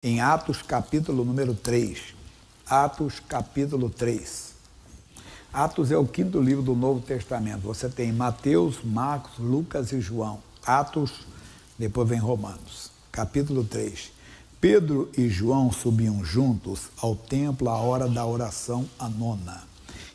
em Atos capítulo número 3. Atos capítulo 3. Atos é o quinto livro do Novo Testamento. Você tem Mateus, Marcos, Lucas e João. Atos, depois vem Romanos. Capítulo 3. Pedro e João subiam juntos ao templo à hora da oração a nona.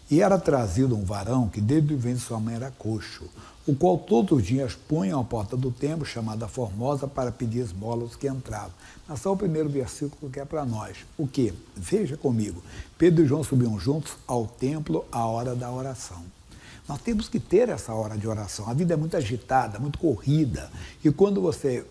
E era trazido um varão que desde o ventre de sua mãe era coxo, o qual todos os dias punham à porta do templo, chamada Formosa, para pedir esmola aos que entravam. Mas só o primeiro versículo que é para nós. O quê? Veja comigo. Pedro e João subiam juntos ao templo à hora da oração. Nós temos que ter essa hora de oração. A vida é muito agitada, muito corrida. E quando você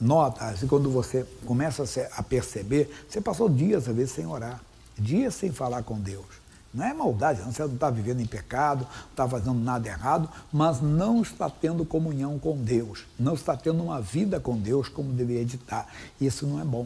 nota, quando você começa a perceber, você passou dias, às vezes, sem orar. Dias sem falar com Deus. Não é maldade, você não está vivendo em pecado, não está fazendo nada errado, mas não está tendo comunhão com Deus, não está tendo uma vida com Deus como deveria estar. Isso não é bom.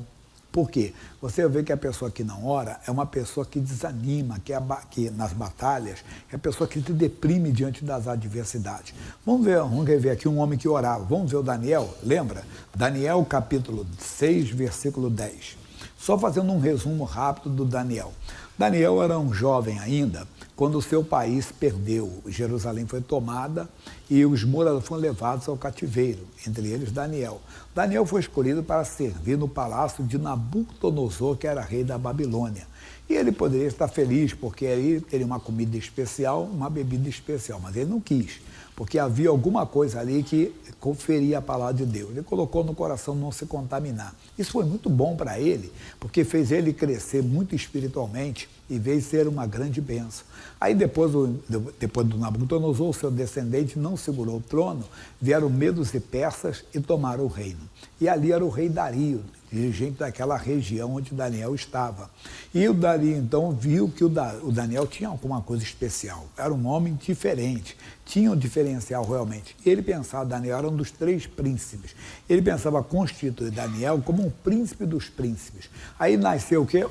Por quê? Você vê que a pessoa que não ora é uma pessoa que desanima, que nas batalhas, é a pessoa que se deprime diante das adversidades. Vamos ver aqui um homem que orava. Vamos ver o Daniel, lembra? Daniel capítulo 6, versículo 10. Só fazendo um resumo rápido do Daniel. Daniel era um jovem ainda quando o seu país perdeu. Jerusalém foi tomada e os moradores foram levados ao cativeiro, entre eles Daniel. Daniel foi escolhido para servir no palácio de Nabucodonosor, que era rei da Babilônia. E ele poderia estar feliz, porque aí teria uma comida especial, uma bebida especial, mas ele não quis, porque havia alguma coisa ali que conferia a palavra de Deus. Ele colocou no coração não se contaminar. Isso foi muito bom para ele, porque fez ele crescer muito espiritualmente e veio ser uma grande bênção. Aí depois do Nabucodonosor, o seu descendente não segurou o trono, vieram medos e persas e tomaram o reino. E ali era o rei Dario, dirigente daquela região onde Daniel estava. E o Dario, então, viu que o Daniel tinha alguma coisa especial. Era um homem diferente, tinha um diferencial realmente. Ele pensava, Daniel era um dos 3 príncipes. Ele pensava constituir Daniel como um príncipe dos príncipes. Aí nasceu o quê?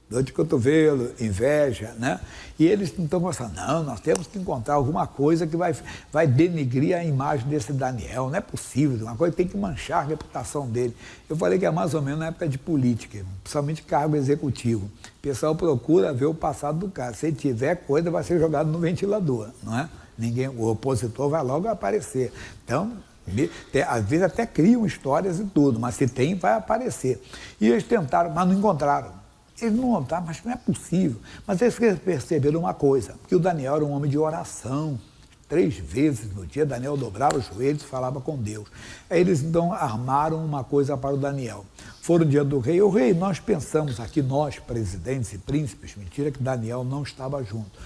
Dor de cotovelo, inveja, né? E eles estão pensando, não, nós temos que encontrar alguma coisa que vai denigrir a imagem desse Daniel, não é possível, uma coisa que tem que manchar a reputação dele. Eu falei que é mais ou menos na época de política, principalmente cargo executivo. O pessoal procura ver o passado do cara, se tiver coisa vai ser jogado no ventilador, não é? O opositor vai logo aparecer. Então, às vezes até criam histórias e tudo, mas se tem, vai aparecer. E eles tentaram, mas não encontraram. Eles não notaram, mas não é possível. Mas eles perceberam uma coisa, que o Daniel era um homem de oração. 3 vezes no dia, Daniel dobrava os joelhos e falava com Deus. Aí eles então armaram uma coisa para o Daniel. Foram no dia do rei. O rei, nós pensamos aqui, nós, presidentes e príncipes, mentira que Daniel não estava junto.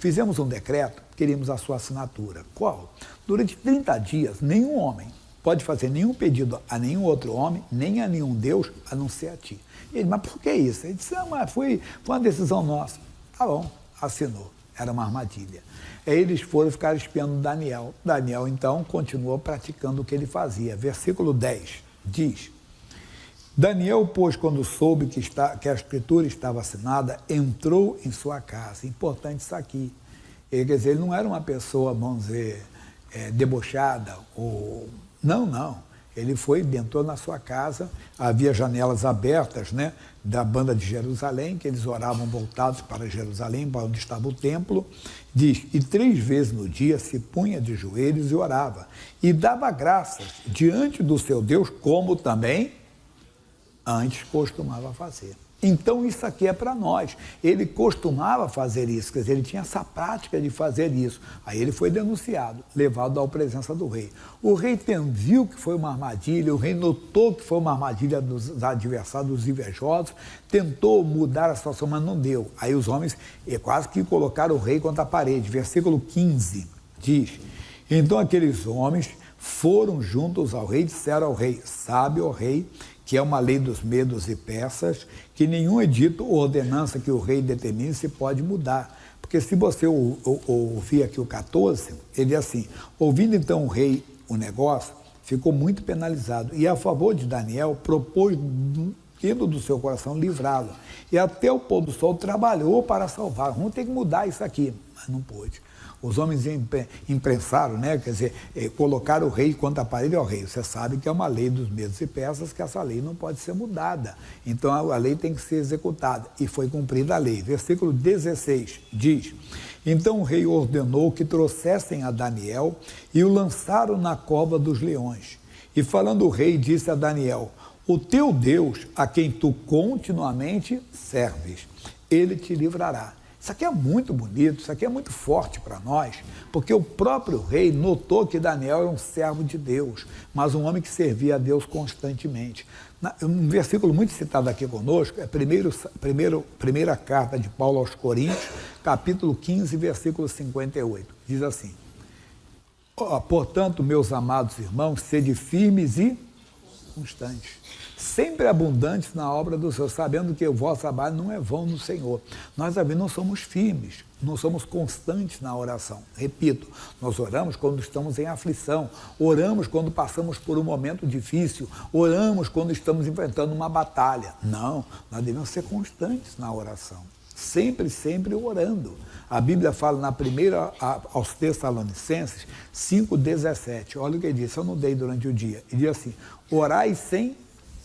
Fizemos um decreto, queríamos a sua assinatura. Qual? Durante 30 dias, nenhum homem pode fazer nenhum pedido a nenhum outro homem, nem a nenhum Deus, a não ser a ti. E ele, mas por que isso? Ele disse, mas foi uma decisão nossa. Tá bom, assinou. Era uma armadilha. Aí eles foram ficar espiando Daniel. Daniel, então, continuou praticando o que ele fazia. Versículo 10 diz, Daniel, pois, quando soube que a escritura estava assinada, entrou em sua casa. Importante isso aqui. Ele, quer dizer, ele não era uma pessoa, vamos dizer, debochada ou... Não. Ele entrou na sua casa, havia janelas abertas, né, da banda de Jerusalém, que eles oravam voltados para Jerusalém, para onde estava o templo. Diz, e 3 vezes no dia se punha de joelhos e orava, e dava graças diante do seu Deus, como também antes costumava fazer. Então isso aqui é para nós. Ele costumava fazer isso, quer dizer, ele tinha essa prática de fazer isso. Aí ele foi denunciado, levado à presença do rei. O rei viu que foi uma armadilha, o rei notou que foi uma armadilha dos adversários, dos invejosos, tentou mudar a situação, mas não deu. Aí os homens quase que colocaram o rei contra a parede. Versículo 15 diz, então aqueles homens foram juntos ao rei e disseram ao rei, sabe, ó rei, que é uma lei dos medos e persas, que nenhum edito ou ordenança que o rei determine se pode mudar. Porque se você ouvir aqui o 14, ele diz assim, ouvindo então o rei o negócio, ficou muito penalizado. E a favor de Daniel, propôs, tendo do seu coração, livrá-lo. E até o pôr do sol trabalhou para salvar. Vamos ter que mudar isso aqui, mas não pôde. Os homens imprensaram, né? Quer dizer, colocaram o rei contra a parede ao rei. Você sabe que é uma lei dos medos e persas, que essa lei não pode ser mudada. Então a lei tem que ser executada. E foi cumprida a lei. Versículo 16 diz: então o rei ordenou que trouxessem a Daniel e o lançaram na cova dos leões. E falando o rei, disse a Daniel: o teu Deus, a quem tu continuamente serves, ele te livrará. Isso aqui é muito bonito, isso aqui é muito forte para nós, porque o próprio rei notou que Daniel era um servo de Deus, mas um homem que servia a Deus constantemente. Um versículo muito citado aqui conosco é a primeira carta de Paulo aos Coríntios, capítulo 15, versículo 58. Diz assim: portanto, meus amados irmãos, sede firmes e constantes, sempre abundantes na obra do Senhor, sabendo que o vosso trabalho não é vão no Senhor. Nós também não somos firmes, não somos constantes na oração. Repito, nós oramos quando estamos em aflição, oramos quando passamos por um momento difícil, oramos quando estamos enfrentando uma batalha. Não, nós devemos ser constantes na oração. Sempre, sempre orando. A Bíblia fala na primeira aos Tessalonicenses 5,17. Olha o que diz, eu não dei durante o dia. E diz assim: orai sem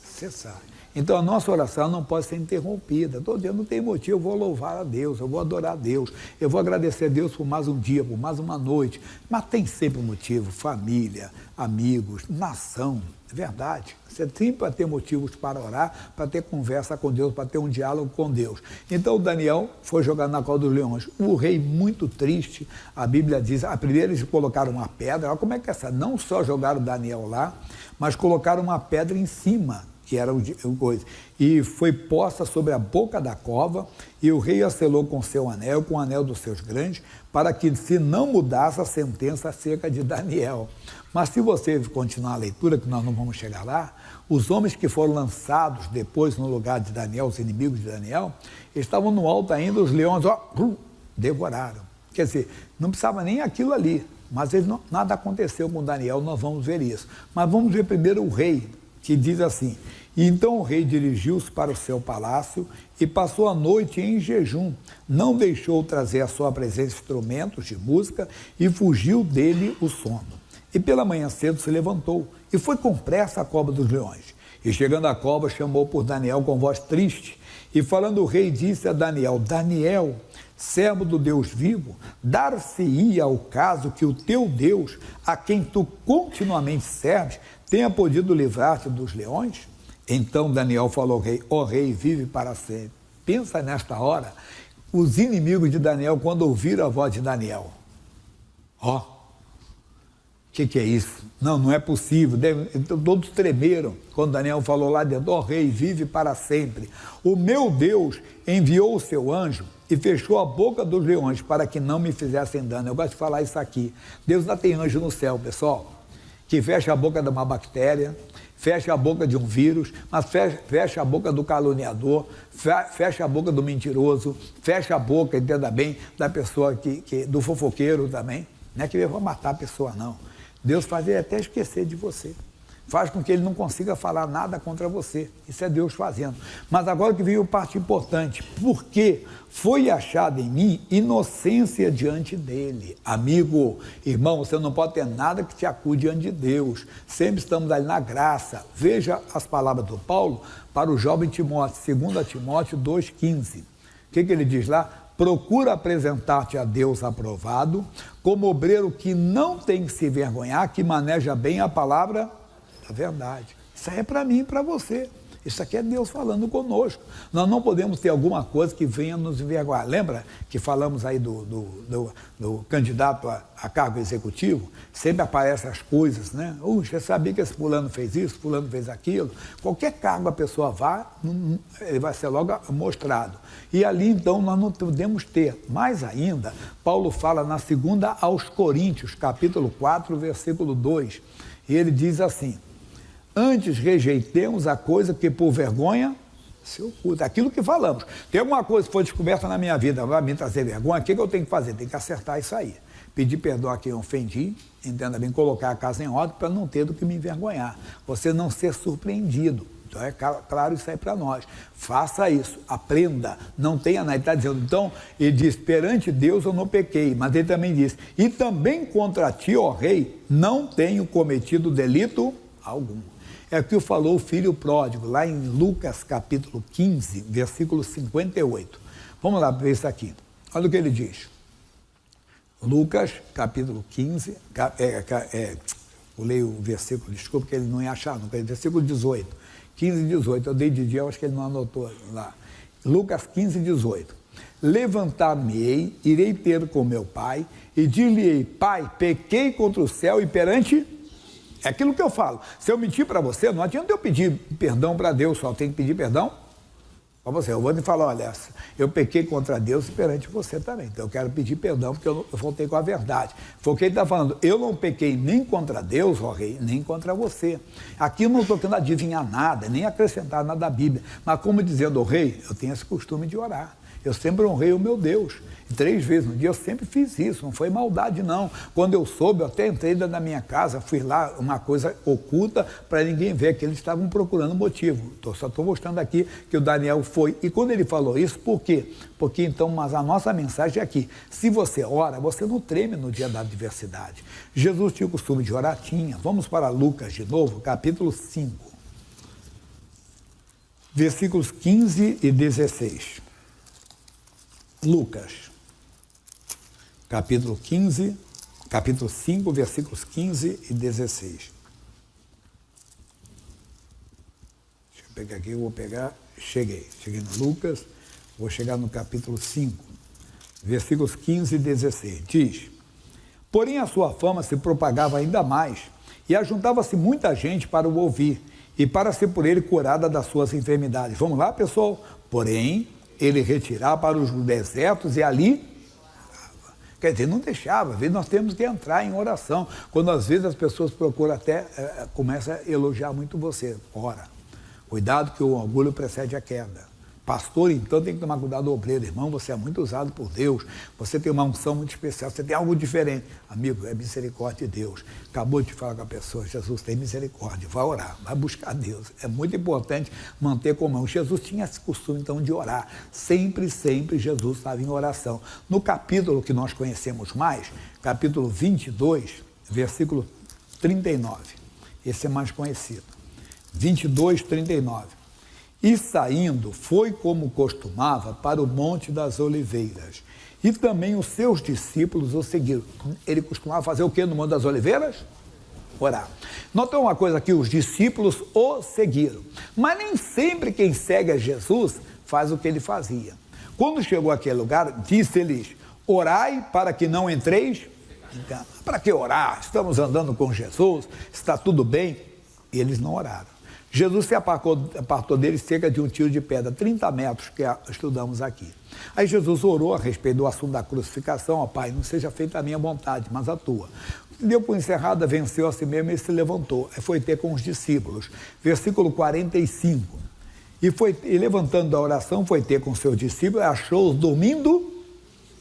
cessar. Então a nossa oração não pode ser interrompida. Todo dia não tem motivo, eu vou louvar a Deus, eu vou adorar a Deus, eu vou agradecer a Deus por mais um dia, por mais uma noite. Mas tem sempre um motivo: família, amigos, nação. É verdade. Você sempre vai ter motivos para orar, para ter conversa com Deus, para ter um diálogo com Deus. Então Daniel foi jogado na cova dos leões. O rei, muito triste, a Bíblia diz, a primeira eles colocaram uma pedra. Olha como é que é essa? Não só jogaram Daniel lá, mas colocaram uma pedra em cima, que era o coisa, e foi posta sobre a boca da cova, e o rei a selou com seu anel, com o anel dos seus grandes, para que se não mudasse a sentença acerca de Daniel. Mas se você continuar a leitura, que nós não vamos chegar lá, os homens que foram lançados depois no lugar de Daniel, os inimigos de Daniel, estavam no alto ainda, os leões, devoraram. Quer dizer, não precisava nem aquilo ali, mas nada aconteceu com Daniel, nós vamos ver isso. Mas vamos ver primeiro o rei, que diz assim: e então o rei dirigiu-se para o seu palácio e passou a noite em jejum, não deixou trazer à sua presença instrumentos de música e fugiu dele o sono. E pela manhã cedo se levantou e foi com pressa à cova dos leões. E chegando à cova, chamou por Daniel com voz triste. E falando o rei, disse a Daniel: Daniel, servo do Deus vivo, dar-se-ia ao caso que o teu Deus, a quem tu continuamente serves, tenha podido livrar-te dos leões? Então Daniel falou ao rei: ó rei, vive para sempre. Pensa nesta hora, os inimigos de Daniel, quando ouviram a voz de Daniel. O que é isso? Não é possível. Então, todos tremeram quando Daniel falou lá dentro: ó rei, vive para sempre. O meu Deus enviou o seu anjo e fechou a boca dos leões para que não me fizessem dano. Eu gosto de falar isso aqui. Deus não tem anjo no céu, pessoal, que fecha a boca de uma bactéria, fecha a boca de um vírus, mas fecha a boca do caluniador, fecha a boca do mentiroso, fecha a boca, entenda bem, da pessoa do fofoqueiro também. Não é que ele vai matar a pessoa, não. Deus faz ele até esquecer de você. Faz com que ele não consiga falar nada contra você. Isso é Deus fazendo. Mas agora que veio a parte importante. Porque foi achada em mim inocência diante dele. Amigo, irmão, você não pode ter nada que te acude diante de Deus. Sempre estamos ali na graça. Veja as palavras do Paulo para o jovem Timóteo, 2 Timóteo 2,15. O que ele diz lá? Procura apresentar-te a Deus aprovado, como obreiro que não tem que se envergonhar, que maneja bem a palavra da verdade. Isso aí é para mim e para você. Isso aqui é Deus falando conosco. Nós não podemos ter alguma coisa que venha nos envergonhar. Lembra que falamos aí do candidato a cargo executivo? Sempre aparecem as coisas, né? Você sabia que esse fulano fez isso, fulano fez aquilo? Qualquer cargo a pessoa vá, ele vai ser logo mostrado. E ali, então, nós não podemos ter. Mais ainda, Paulo fala na 2 aos Coríntios, capítulo 4, versículo 2. E ele diz assim: antes rejeitemos a coisa que por vergonha se oculta. Aquilo que falamos. Tem alguma coisa que foi descoberta na minha vida, vai me trazer vergonha, o que eu tenho que fazer? Tem que acertar isso aí. Pedir perdão a quem eu ofendi, entenda bem, colocar a casa em ordem para não ter do que me envergonhar. Você não ser surpreendido. Então é claro isso aí para nós. Faça isso, aprenda, não tenha nada. Ele está dizendo, então, ele diz, perante Deus eu não pequei, mas ele também diz, e também contra ti, ó rei, não tenho cometido delito algum. É o que falou o filho pródigo, lá em Lucas capítulo 15, versículo 58. Vamos lá ver isso aqui. Olha o que ele diz. Lucas capítulo 15, eu leio o versículo, desculpa que ele não ia achar, não, versículo 18, 15 e 18, eu dei de dia, eu acho que ele não anotou lá. Lucas 15, 18. Levantar-me-ei, irei ter com meu pai, e dir-lhe-ei, pai, pequei contra o céu e perante... É aquilo que eu falo. Se eu mentir para você, não adianta eu pedir perdão para Deus, só tenho que pedir perdão para você. Eu vou te falar, olha, eu pequei contra Deus e perante você também. Então eu quero pedir perdão porque eu faltei com a verdade. Foi o que ele está falando. Eu não pequei nem contra Deus, ó rei, nem contra você. Aqui eu não estou querendo adivinhar nada, nem acrescentar nada da Bíblia. Mas como dizendo, ó rei, eu tenho esse costume de orar. Eu sempre honrei o meu Deus. E 3 vezes no dia eu sempre fiz isso, não foi maldade não. Quando eu soube, eu até entrei dentro da minha casa, fui lá, uma coisa oculta para ninguém ver, que eles estavam procurando motivo. Só estou mostrando aqui que o Daniel foi. E quando ele falou isso, por quê? Porque então, mas a nossa mensagem é aqui. Se você ora, você não treme no dia da adversidade. Jesus tinha o costume de orar? Tinha. Vamos para Lucas de novo, capítulo 5. Versículos 15 e 16. Lucas, capítulo 5, versículos 15 e 16. Deixa eu pegar aqui, eu vou pegar, cheguei no Lucas, vou chegar no capítulo 5, versículos 15 e 16. Diz, porém a sua fama se propagava ainda mais, e ajuntava-se muita gente para o ouvir, e para ser por ele curada das suas enfermidades. Vamos lá, pessoal? Porém, ele retirava para os desertos e ali, quer dizer, não deixava. Às vezes nós temos que entrar em oração. Quando às vezes as pessoas procuram até, começam a elogiar muito você. Ora, cuidado que o orgulho precede a queda. Pastor, então, tem que tomar cuidado do obreiro. Irmão, você é muito usado por Deus, você tem uma unção muito especial, você tem algo diferente. Amigo, é misericórdia de Deus. Acabou de falar com a pessoa, Jesus tem misericórdia, vai orar, vai buscar Deus. É muito importante manter comunhão. Jesus tinha esse costume, então, de orar. Sempre Jesus estava em oração. No capítulo que nós conhecemos mais, capítulo 22, versículo 39. Esse é mais conhecido. 22, 39. E saindo, foi como costumava para o Monte das Oliveiras. E também os seus discípulos o seguiram. Ele costumava fazer o que no Monte das Oliveiras? Orar. Nota uma coisa aqui, os discípulos o seguiram. Mas nem sempre quem segue a Jesus faz o que ele fazia. Quando chegou àquele lugar, disse-lhes, orai para que não entreis. Então, para que orar? Estamos andando com Jesus, está tudo bem. E eles não oraram. Jesus se apartou deles cerca de um tiro de pedra, 30 metros, que estudamos aqui. Aí Jesus orou a respeito do assunto da crucificação, ó Pai, não seja feita a minha vontade, mas a tua. Deu por encerrada, venceu a si mesmo e se levantou. Aí foi ter com os discípulos. Versículo 45. E levantando da oração, foi ter com seus discípulos, achou-os dormindo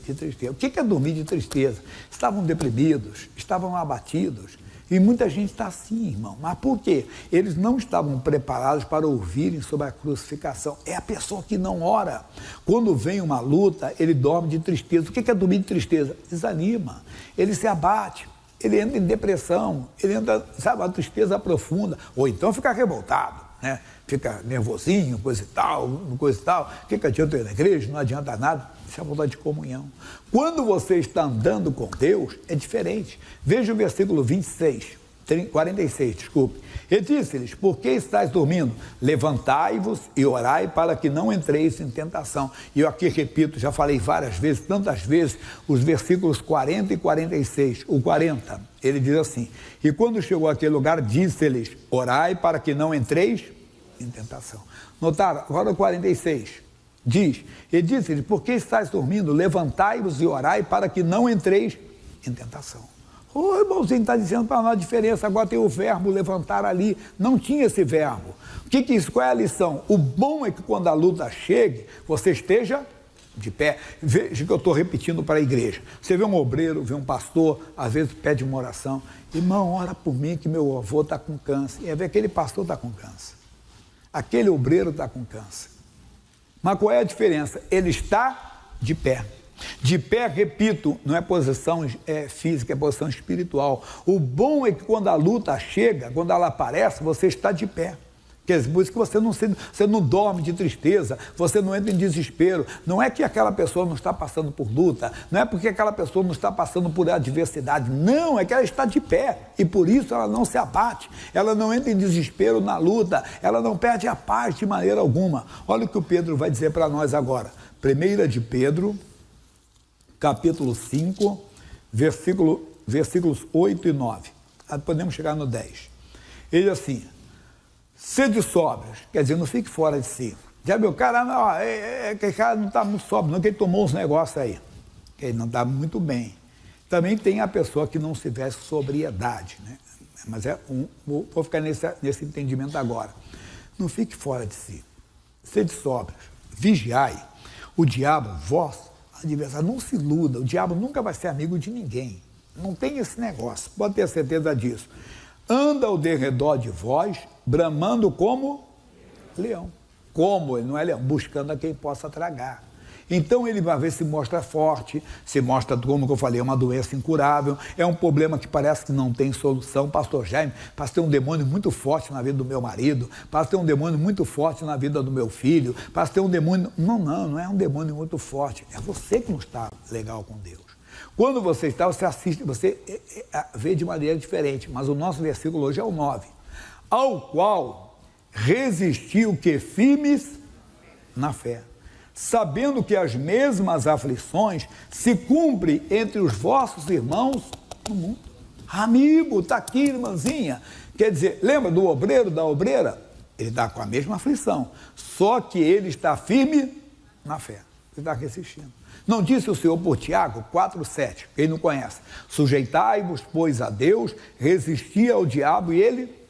de tristeza. O que é dormir de tristeza? Estavam deprimidos, estavam abatidos. E muita gente está assim, irmão. Mas por quê? Eles não estavam preparados para ouvirem sobre a crucificação. É a pessoa que não ora. Quando vem uma luta, ele dorme de tristeza. O que é dormir de tristeza? Desanima. Ele se abate. Ele entra em depressão. Ele entra, sabe, uma tristeza profunda. Ou então fica revoltado, né? Fica nervosinho, coisa e tal. O que adianta ir na igreja? Não adianta nada. Isso é vontade de comunhão. Quando você está andando com Deus, é diferente. Veja o versículo 46, desculpe. Ele disse-lhes, por que estáis dormindo? Levantai-vos e orai para que não entreis em tentação. E eu aqui repito, já falei várias vezes, tantas vezes, os versículos 40 e 46. O 40, ele diz assim, e quando chegou àquele lugar, disse-lhes, orai para que não entreis em tentação. Notaram? Agora o 46. Diz, ele disse-lhe, por que estáis dormindo? Levantai-vos e orai para que não entreis em tentação. O irmãozinho está dizendo para nós a diferença, agora tem o verbo levantar ali, não tinha esse verbo. O que isso? Qual é a lição? O bom é que quando a luta chegue, você esteja de pé. Veja que eu estou repetindo para a igreja. Você vê um obreiro, vê um pastor, às vezes pede uma oração, irmão, ora por mim que meu avô está com câncer. E aí vê aquele pastor está com câncer. Aquele obreiro está com câncer. Mas qual é a diferença? Ele está de pé. De pé, repito, não é posição física, é posição espiritual. O bom é que quando a luta chega, quando ela aparece, você está de pé. Quer dizer, por isso que você não dorme de tristeza, você não entra em desespero. Não é que aquela pessoa não está passando por luta, não é porque aquela pessoa não está passando por adversidade, não, é que ela está de pé e por isso ela não se abate, ela não entra em desespero na luta, ela não perde a paz de maneira alguma. Olha o que o Pedro vai dizer para nós agora. 1 de Pedro, capítulo 5, versículos 8 e 9. Podemos chegar no 10. Ele diz assim: sede sóbrios, quer dizer, não fique fora de si. Já viu, cara, aquele cara não está muito sóbrio, não, que ele tomou uns negócios aí, que ele não está muito bem. Também tem a pessoa que não se veste sobriedade, né? Mas vou ficar nesse entendimento agora. Não fique fora de si. Sede sóbrios, vigiai. O diabo, vós, adversário, não se iluda, o diabo nunca vai ser amigo de ninguém. Não tem esse negócio, pode ter certeza disso. Anda ao derredor de vós, bramando como leão. Como? Ele não é leão, buscando a quem possa tragar. Então ele vai ver se mostra forte, se mostra, como eu falei, uma doença incurável, é um problema que parece que não tem solução. Pastor Jaime, parece ter um demônio muito forte na vida do meu marido, parece ter um demônio muito forte na vida do meu filho, parece ter um demônio... Não é um demônio muito forte, é você que não está legal com Deus. Quando você está, você assiste, você vê de maneira diferente, mas o nosso versículo hoje é o 9. Ao qual resistiu que firmes na fé, sabendo que as mesmas aflições se cumprem entre os vossos irmãos no mundo. Amigo, está aqui, irmãzinha. Quer dizer, lembra do obreiro, da obreira? Ele está com a mesma aflição, só que ele está firme na fé. Ele está resistindo. Não disse o Senhor por Tiago 4,7, quem não conhece? Sujeitai-vos, pois, a Deus, resisti ao diabo e ele...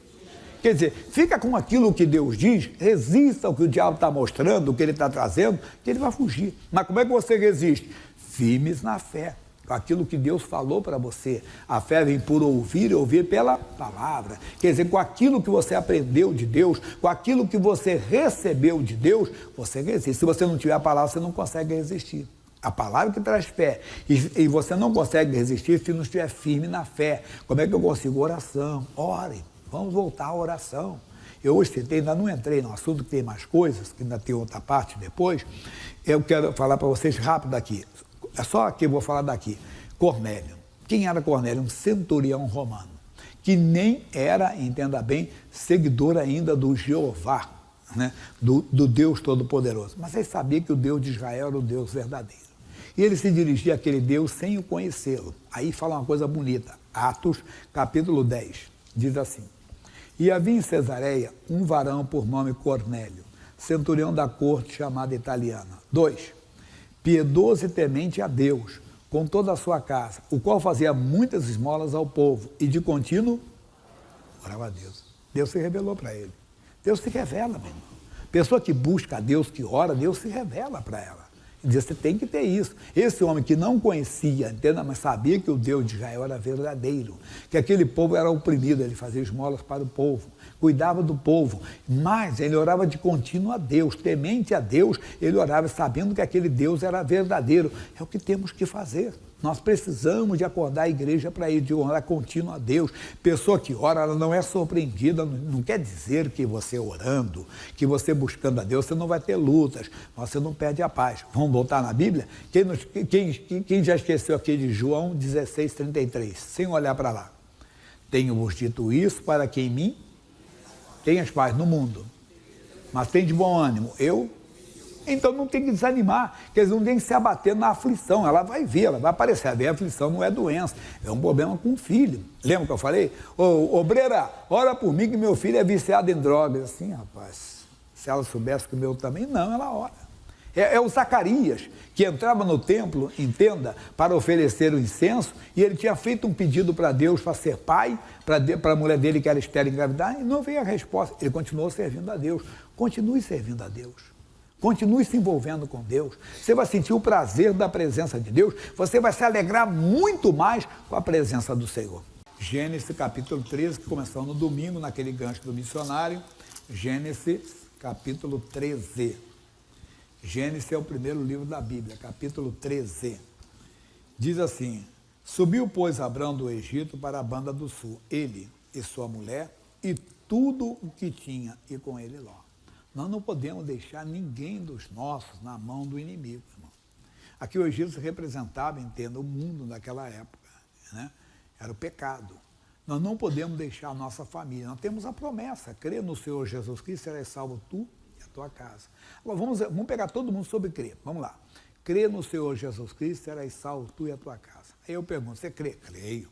Quer dizer, fica com aquilo que Deus diz, resista ao que o diabo está mostrando, o que ele está trazendo, que ele vai fugir. Mas como é que você resiste? Firmes na fé, com aquilo que Deus falou para você. A fé vem por ouvir e ouvir pela palavra. Quer dizer, com aquilo que você aprendeu de Deus, com aquilo que você recebeu de Deus, você resiste. Se você não tiver a palavra, você não consegue resistir. A palavra que traz fé, e você não consegue resistir se não estiver firme na fé. Como é que eu consigo? Oração, ore. Vamos voltar à oração. Eu hoje ainda não entrei no assunto, que tem mais coisas, que ainda tem outra parte depois. Eu quero falar para vocês rápido aqui. É só que eu vou falar daqui. Cornélio. Quem era Cornélio? Um centurião romano, que nem era, entenda bem, seguidor ainda do Jeová, né? do Deus Todo-Poderoso. Mas ele sabia que o Deus de Israel era o Deus verdadeiro. E ele se dirigia àquele Deus sem o conhecê-lo. Aí fala uma coisa bonita. Atos, capítulo 10, diz assim: e havia em Cesareia um varão por nome Cornélio, centurião da corte chamada italiana. 2. Piedoso e temente a Deus, com toda a sua casa, o qual fazia muitas esmolas ao povo, e de contínuo orava a Deus. Deus se revelou para ele. Deus se revela, meu irmão. Pessoa que busca a Deus, que ora, Deus se revela para ela. Diz, você tem que ter isso. Esse homem que não conhecia, entenda, mas sabia que o Deus de Israel era verdadeiro, que aquele povo era oprimido, ele fazia esmolas para o povo, cuidava do povo, mas ele orava de contínuo a Deus, temente a Deus, ele orava sabendo que aquele Deus era verdadeiro. É o que temos que fazer. Nós precisamos de acordar a igreja para ir, de orar contínuo a Deus. Pessoa que ora, ela não é surpreendida, não quer dizer que você orando, que você buscando a Deus, você não vai ter lutas, você não perde a paz. Vamos voltar na Bíblia? Quem já esqueceu aqui de João 16:33, sem olhar para lá? Tenho-vos dito isso para que em mim tenhas paz no mundo, mas tem de bom ânimo, então não tem que desanimar, quer dizer, não tem que se abater na aflição, ela vai vir, ela vai aparecer. A aflição não é doença, é um problema com o filho. Lembra que eu falei? Obreira, ora por mim que meu filho é viciado em drogas. Assim, rapaz, se ela soubesse que o meu também, não, ela ora. É o Zacarias, que entrava no templo, entenda, para oferecer o incenso, e ele tinha feito um pedido para Deus para ser pai, para a mulher dele que era estéril engravidar, e não veio a resposta. Ele continuou servindo a Deus. Continue servindo a Deus. Continue se envolvendo com Deus. Você vai sentir o prazer da presença de Deus. Você vai se alegrar muito mais com a presença do Senhor. Gênesis capítulo 13, que começou no domingo, naquele gancho do missionário. Gênesis capítulo 13. Gênesis é o primeiro livro da Bíblia, capítulo 13. Diz assim: subiu, pois, Abrão do Egito para a banda do sul, ele e sua mulher e tudo o que tinha, e com ele Ló. Nós não podemos deixar ninguém dos nossos na mão do inimigo, irmão. Aqui o Egito se representava, entenda, o mundo naquela época, né? Era o pecado. Nós não podemos deixar a nossa família. Nós temos a promessa: crer no Senhor Jesus Cristo, serás salvo tu e a tua casa. Agora vamos pegar todo mundo sobre crer. Vamos lá. Crer no Senhor Jesus Cristo, serás salvo tu e a tua casa. Aí eu pergunto: você crê? Creio.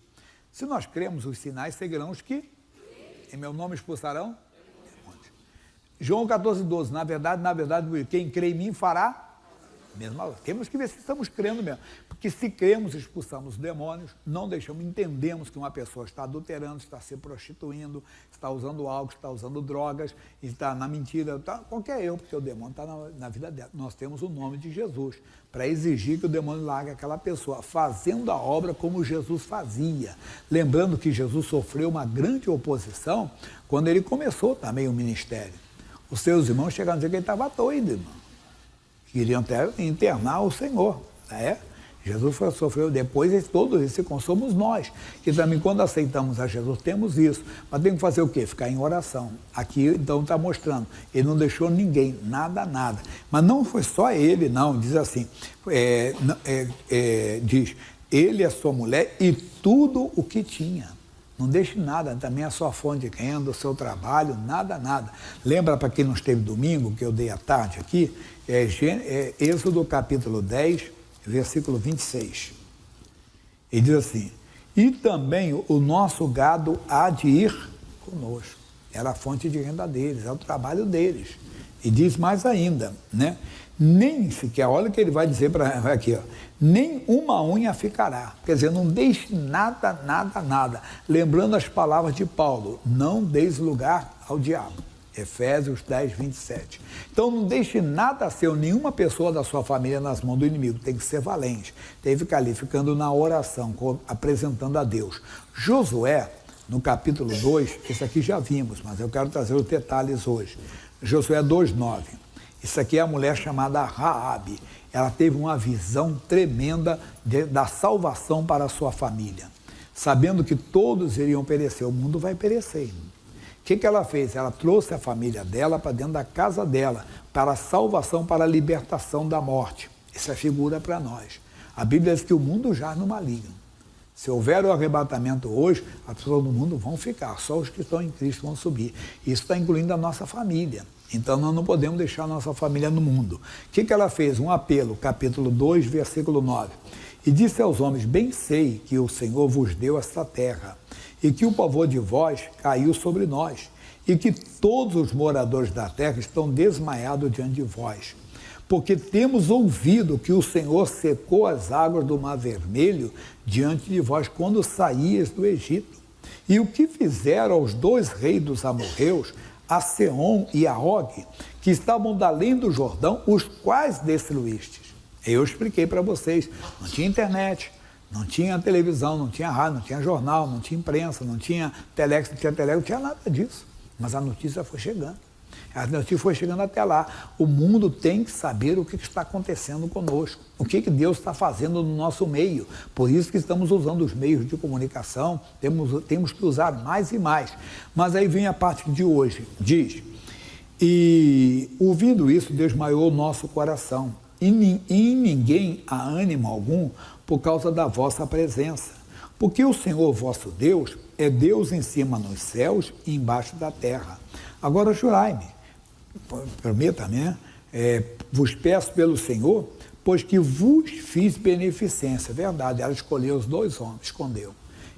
Se nós cremos, os sinais seguirão os que em meu nome expulsarão demônios. João 14:12. Na verdade, quem crê em mim fará mesmo. Temos que ver se estamos crendo mesmo. Porque se cremos, expulsamos os demônios, não deixamos, entendemos que uma pessoa está adulterando, está se prostituindo, está usando álcool, está usando drogas, está na mentira, está, qualquer erro, porque o demônio está na vida dela. Nós temos o nome de Jesus para exigir que o demônio largue aquela pessoa, fazendo a obra como Jesus fazia. Lembrando que Jesus sofreu uma grande oposição quando ele começou também o ministério. Os seus irmãos chegaram a dizer que ele estava doido, irmão. Queriam até internar o Senhor, né? Jesus sofreu depois, todos esses somos nós, que também quando aceitamos a Jesus temos isso, mas tem que fazer o quê? Ficar em oração. Aqui então está mostrando, ele não deixou ninguém, nada, mas não foi só ele, não, diz assim, diz, ele e a sua mulher e tudo o que tinha. Não deixe nada, também a sua fonte de renda, o seu trabalho, nada. Lembra, para quem não esteve domingo, que eu dei à tarde aqui, Êxodo capítulo 10, versículo 26. Ele diz assim: e também o nosso gado há de ir conosco. Era a fonte de renda deles, é o trabalho deles. E diz mais ainda, né? Nem sequer, olha o que ele vai dizer para aqui, ó, nem uma unha ficará. Quer dizer, não deixe nada. Lembrando as palavras de Paulo: não deis lugar ao diabo. Efésios 10, 27. Então não deixe nada seu, nenhuma pessoa da sua família nas mãos do inimigo. Tem que ser valente. Tem que ficar ali, ficando na oração, apresentando a Deus. Josué, no capítulo 2, esse aqui já vimos, mas eu quero trazer os detalhes hoje. Josué 2:9. Isso aqui é a mulher chamada Raabe. Ela teve uma visão tremenda da salvação para a sua família. Sabendo que todos iriam perecer, o mundo vai perecer. O que ela fez? Ela trouxe a família dela para dentro da casa dela, para a salvação, para a libertação da morte. Isso é figura para nós. A Bíblia diz que o mundo jaz no maligno. Se houver o arrebatamento hoje, as pessoas do mundo vão ficar, só os que estão em Cristo vão subir. Isso está incluindo a nossa família. Então nós não podemos deixar a nossa família no mundo. O que ela fez? Um apelo, capítulo 2, versículo 9. E disse aos homens: bem sei que o Senhor vos deu esta terra, e que o pavor de vós caiu sobre nós, e que todos os moradores da terra estão desmaiados diante de vós. Porque temos ouvido que o Senhor secou as águas do Mar Vermelho diante de vós quando saías do Egito. E o que fizeram aos 2 reis dos amorreus, a Seom e a Og, que estavam da além do Jordão, os quais destruístes. Eu expliquei para vocês, não tinha internet, não tinha televisão, não tinha rádio, não tinha jornal, não tinha imprensa, não tinha telex, não tinha nada disso. Mas a notícia foi chegando. A notícia foi chegando até lá. O mundo tem que saber o que está acontecendo conosco, o que Deus está fazendo no nosso meio. Por isso que estamos usando os meios de comunicação, temos que usar mais e mais. Mas aí vem a parte de hoje, diz: e ouvindo isso, desmaiou o nosso coração, e em ninguém há ânimo algum por causa da vossa presença. Porque o Senhor vosso Deus é Deus em cima nos céus e embaixo da terra. Agora jurai-me, permita-me, né? Vos peço pelo Senhor, pois que vos fiz beneficência. Verdade, ela escolheu os 2 homens, escondeu.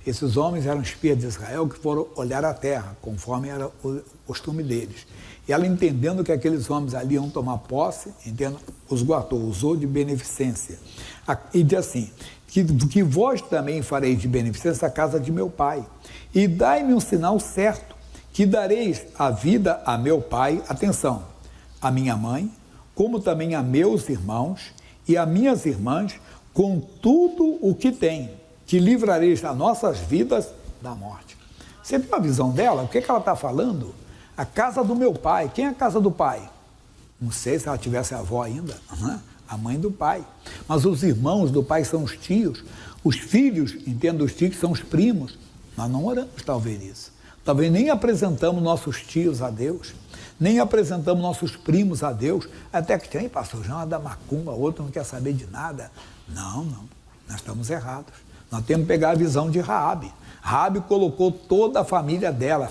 Esses homens eram espias de Israel que foram olhar a terra, conforme era o costume deles. E ela, entendendo que aqueles homens ali iam tomar posse, entendo, os guardou, usou de beneficência. E diz assim: que vós também fareis de beneficência a casa de meu pai. E dai-me um sinal certo, que dareis a vida a meu pai, atenção, a minha mãe, como também a meus irmãos e a minhas irmãs, com tudo o que tem, que livrareis as nossas vidas da morte. Você viu a visão dela? O que ela está falando? A casa do meu pai. Quem é a casa do pai? Não sei se ela tivesse avó ainda, né? A mãe do pai. Mas os irmãos do pai são os tios. Os filhos, entendo, os tios são os primos. Nós não oramos talvez isso. Talvez nem apresentamos nossos tios a Deus, nem apresentamos nossos primos a Deus. Até que tem, pastor João é da macumba, outro não quer saber de nada. Não, nós estamos errados. Nós temos que pegar a visão de Raabe. Raabe colocou toda a família dela,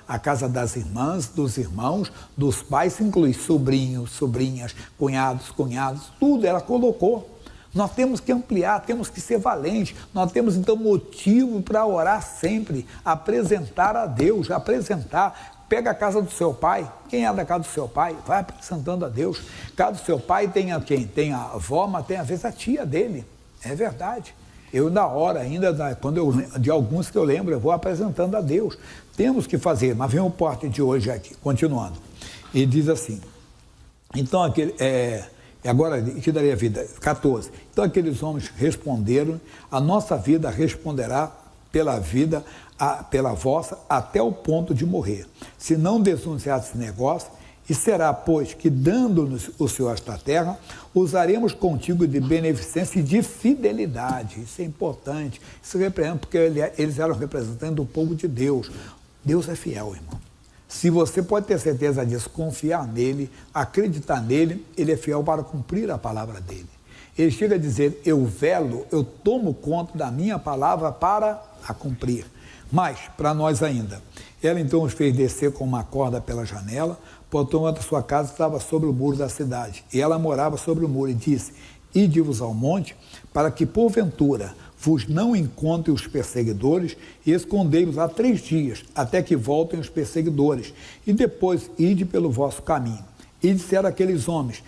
a casa das irmãs, dos irmãos, dos pais, inclui sobrinhos, sobrinhas, cunhados, tudo ela colocou. Nós temos que ampliar, temos que ser valentes, nós temos então motivo para orar sempre, apresentar a Deus, Pega a casa do seu pai. Quem é da casa do seu pai? Vai apresentando a Deus. Casa do seu pai tem a quem? Tem a avó, mas tem às vezes a tia dele. É verdade. Eu, na hora ainda, de alguns que eu lembro, eu vou apresentando a Deus. Temos que fazer, mas vem o porte de hoje aqui, continuando. E diz assim, então agora que daria vida, 14. Então aqueles homens responderam, a nossa vida responderá pela vossa, até o ponto de morrer. Se não denunciar esse negócio, e será, pois, que dando-nos o Senhor esta terra, usaremos contigo de beneficência e de fidelidade. Isso é importante. Isso representa, porque eles eram representantes do povo de Deus. Deus é fiel, irmão. Se você pode ter certeza disso, confiar nele, acreditar nele, ele é fiel para cumprir a palavra dele. Ele chega a dizer, eu velo, eu tomo conta da minha palavra para a cumprir. Mas, para nós ainda, ela então os fez descer com uma corda pela janela, portanto a sua casa estava sobre o muro da cidade, e ela morava sobre o muro, e disse, ide-vos ao monte, para que porventura vos não encontrem os perseguidores, e escondei-vos lá 3 dias, até que voltem os perseguidores, e depois ide pelo vosso caminho. E disseram aqueles homens,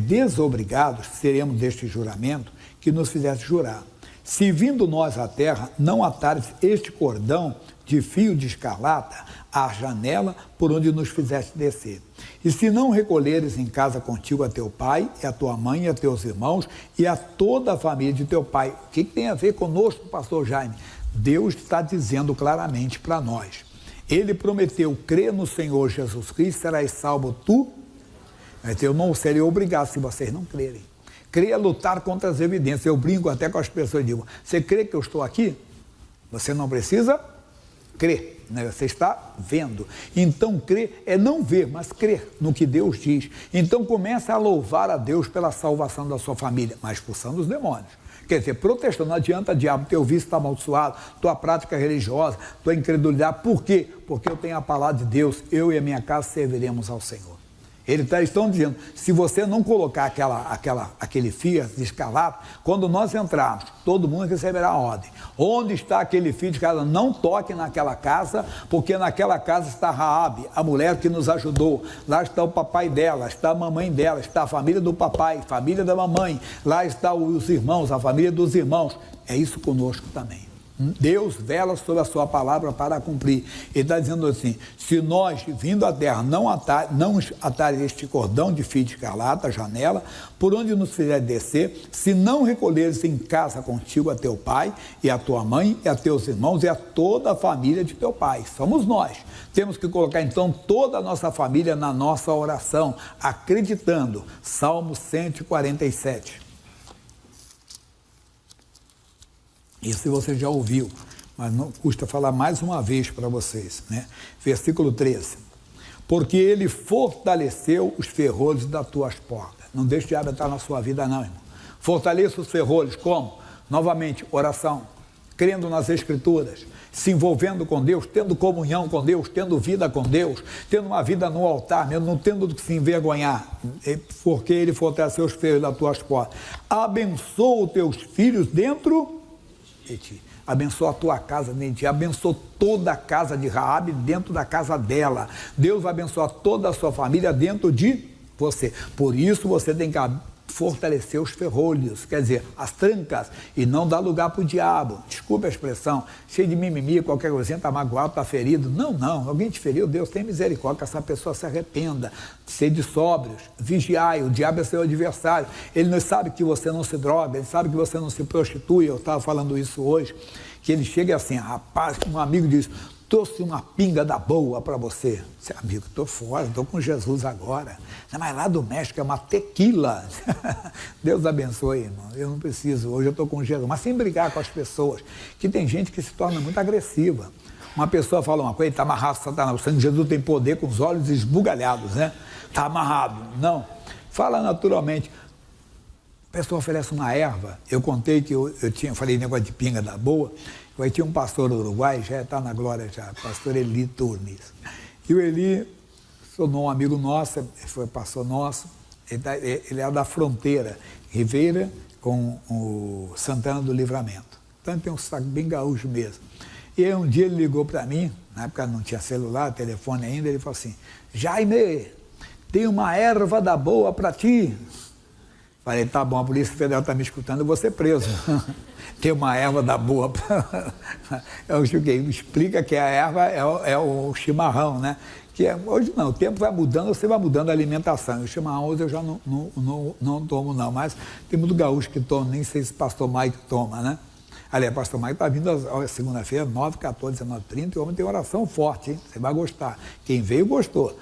desobrigados seremos deste juramento, que nos fizesse jurar. Se vindo nós à terra, não atares este cordão de fio de escarlata à janela por onde nos fizeste descer. E se não recolheres em casa contigo a teu pai, e a tua mãe, e a teus irmãos, e a toda a família de teu pai. O que tem a ver conosco, pastor Jaime? Deus está dizendo claramente para nós. Ele prometeu, crê no Senhor Jesus Cristo, serás salvo tu. Mas eu não serei obrigado se vocês não crerem. Creia lutar contra as evidências. Eu brinco até com as pessoas e digo, você crê que eu estou aqui? Você não precisa crer, né? Você está vendo. Então crer é não ver, mas crer no que Deus diz. Então comece a louvar a Deus pela salvação da sua família, mas expulsando os demônios. Quer dizer, protestando, não adianta, diabo, teu vício está amaldiçoado, tua prática religiosa, tua incredulidade. Por quê? Porque eu tenho a palavra de Deus, eu e a minha casa serviremos ao Senhor. Eles estão dizendo, se você não colocar aquele fio de escarlata, quando nós entrarmos, todo mundo receberá a ordem. Onde está aquele fio de escarlata? Não toque naquela casa, porque naquela casa está Raabe, a mulher que nos ajudou. Lá está o papai dela, está a mamãe dela, está a família do papai, família da mamãe. Lá estão os irmãos, a família dos irmãos. É isso conosco também. Deus vela sobre a sua palavra para cumprir. Ele está dizendo assim, se nós, vindo à terra, não atar este cordão de fio de escarlata, a janela, por onde nos fizer descer, se não recolheres em casa contigo a teu pai, e a tua mãe, e a teus irmãos, e a toda a família de teu pai. Somos nós. Temos que colocar então toda a nossa família na nossa oração, acreditando. Salmo 147. Isso você já ouviu, mas não custa falar mais uma vez para vocês, né? Versículo 13. Porque ele fortaleceu os ferrolhos das tuas portas. Não deixe o diabo entrar na sua vida não, irmão. Fortaleça os ferrolhos, como? Novamente, oração, crendo nas Escrituras, se envolvendo com Deus, tendo comunhão com Deus, tendo vida com Deus, tendo uma vida no altar, mesmo não tendo que se envergonhar, porque ele fortaleceu os ferrolhos das tuas portas. Abençoa os teus filhos dentro de ti. Abençoa a tua casa dentro de ti, abençoa toda a casa de Raabe dentro da casa dela. Deus vai abençoar toda a sua família dentro de você. Por isso você tem que fortalecer os ferrolhos, quer dizer, as trancas, e não dar lugar para o diabo. Desculpe a expressão, cheio de mimimi, qualquer coisinha, está magoado, está ferido. Não, alguém te feriu, Deus tem misericórdia, que essa pessoa se arrependa. Sede sóbrios, vigiai, o diabo é seu adversário. Ele não sabe que você não se droga, ele sabe que você não se prostitui. Eu estava falando isso hoje, que ele chega assim, rapaz, um amigo diz, trouxe uma pinga da boa para você. Você, amigo, estou fora, estou com Jesus agora. Mas lá do México é uma tequila. Deus abençoe, irmão. Eu não preciso, hoje eu estou com Jesus. Mas sem brigar com as pessoas, que tem gente que se torna muito agressiva. Uma pessoa fala uma coisa, está amarrado, Satanás. O sangue de Jesus tem poder com os olhos esbugalhados, né? Está amarrado. Não. Fala naturalmente. A pessoa oferece uma erva. Eu contei que eu falei negócio de pinga da boa. Aí tinha um pastor uruguai, já está na glória já, pastor Eli Turnes. E o Eli se tornou um amigo nosso, foi pastor nosso, ele é da fronteira, Ribeira com o Santana do Livramento. Então tem um sotaque bem gaúcho mesmo. E aí um dia ele ligou para mim, na época não tinha celular, telefone ainda, ele falou assim, Jaime, tem uma erva da boa para ti. Falei, tá bom, a Polícia Federal está me escutando, eu vou ser preso. Tem uma erva da boa. Eu joguei, explica que a erva é o chimarrão, né? Que hoje não, o tempo vai mudando, você vai mudando a alimentação. O chimarrão hoje eu já não tomo não, mas tem muito gaúcho que toma, nem sei se o pastor Mike toma, né? Aliás, o pastor Mike está vindo segunda-feira, 9, 14, 19, 30, e o homem tem oração forte, hein? Você vai gostar. Quem veio, gostou.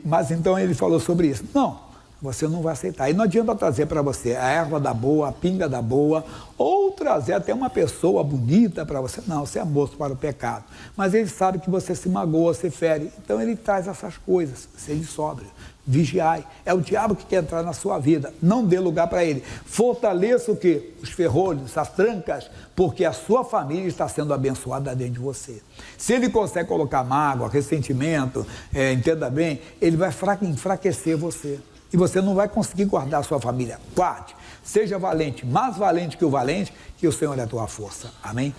Mas então ele falou sobre isso. Não. Você não vai aceitar. E não adianta trazer para você a erva da boa, a pinga da boa, ou trazer até uma pessoa bonita para você. Não, você é moço para o pecado. Mas ele sabe que você se magoa, se fere. Então ele traz essas coisas. Seja sóbrio. Vigiai. É o diabo que quer entrar na sua vida. Não dê lugar para ele. Fortaleça o quê? Os ferrolhos, as trancas, porque a sua família está sendo abençoada dentro de você. Se ele consegue colocar mágoa, ressentimento, entenda bem, ele vai enfraquecer você. E você não vai conseguir guardar a sua família. Guarde, seja valente, mais valente que o valente, que o Senhor é a tua força. Amém?